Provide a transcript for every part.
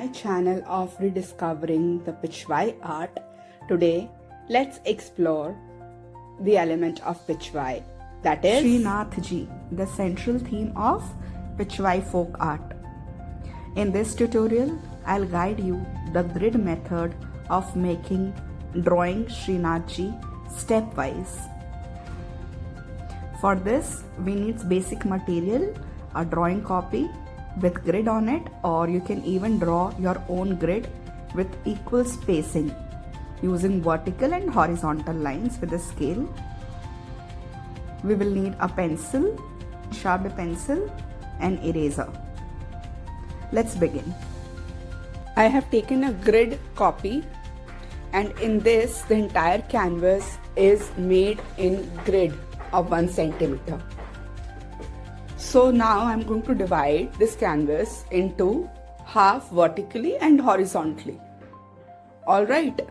my channel of rediscovering the pichwai art. Today, let's explore the element of pichwai, that is Shreenathji, the central theme of pichwai folk art. In this tutorial, I'll guide you the grid method of drawing Shreenathji stepwise. For this, we need basic material, a drawing copy with grid on it, or you can even draw your own grid with equal spacing using vertical and horizontal lines with a scale. We will need a pencil, sharp pencil and eraser. Let's begin. I have taken a grid copy, and in this the entire canvas is made in grid of 1 centimeter. So now I'm going to divide this canvas into half vertically and horizontally. Alright.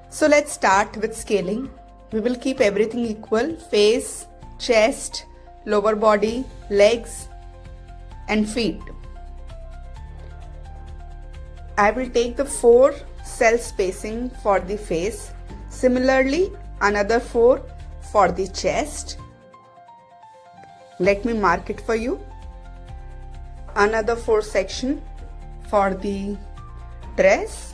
So let's start with scaling. We will keep everything equal: face, chest, lower body, legs and feet. I will take the 4 cell spacing for the face. Similarly, another 4 for the chest. Let me mark it for you. Another 4 section for the dress.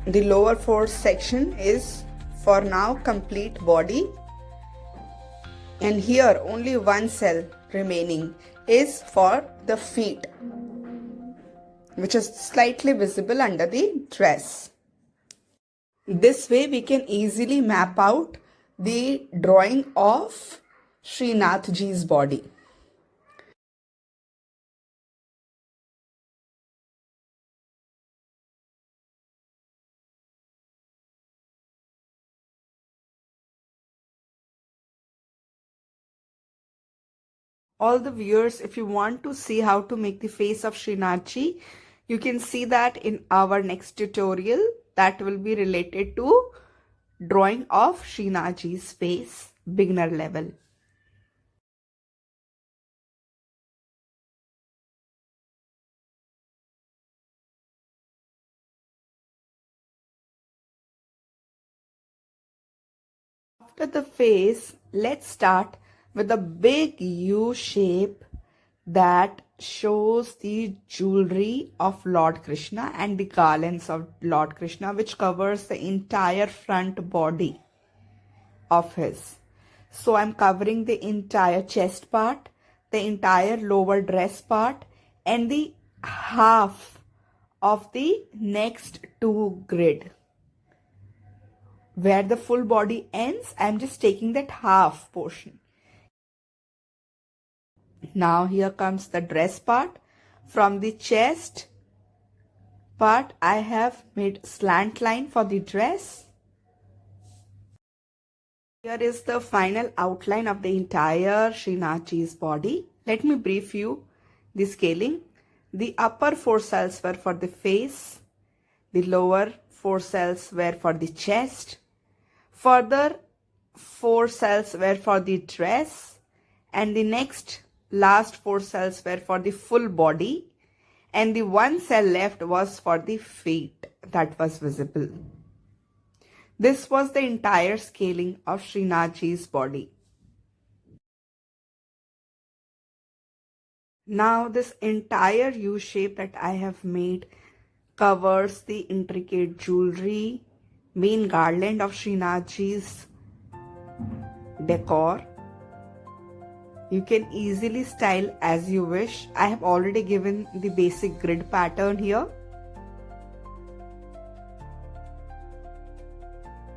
The lower 4 section is for now complete body, and here only 1 cell remaining is for the feet, which is slightly visible under the dress. This way we can easily map out the drawing of Shreenathji's body. All the viewers, if you want to see how to make the face of Shreenathji, you can see that in our next tutorial that will be related to drawing of Shreenathji's face, beginner level. After the face, let's start with a big U shape that shows the jewelry of Lord Krishna and the garlands of Lord Krishna, which covers the entire front body of his. So I'm covering the entire chest part, the entire lower dress part and the half of the next 2 grid. Where the full body ends, I'm just taking that half portion. Now here comes the dress part. From the chest part, I have made slant line for the dress. Here is the final outline of the entire Shreenathji's body. Let me brief you the scaling. The upper 4 cells were for the face. The lower 4 cells were for the chest. Further 4 cells were for the dress, and the next last 4 cells were for the full body, and the 1 cell left was for the feet that was visible. This was the entire scaling of Shreenathji's body. Now this entire U shape that I have made covers the intricate jewelry, main garland of Shreenathji's decor. You can easily style as you wish. I have already given the basic grid pattern here.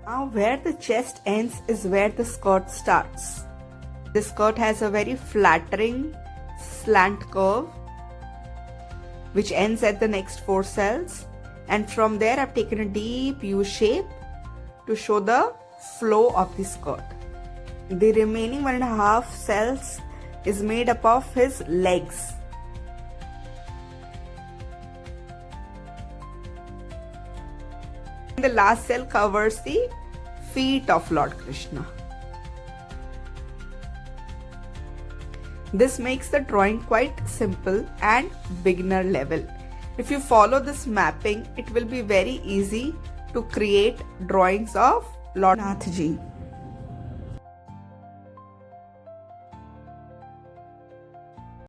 Now where the chest ends is where the skirt starts. The skirt has a very flattering slant curve which ends at the next 4 cells, and from there I've taken a deep U shape to show the flow of the skirt. The remaining 1.5 cells is made up of his legs. The last cell covers the feet of Lord Krishna. This makes the drawing quite simple and beginner level. If you follow this mapping, it will be very easy to create drawings of Lord Shreenathji.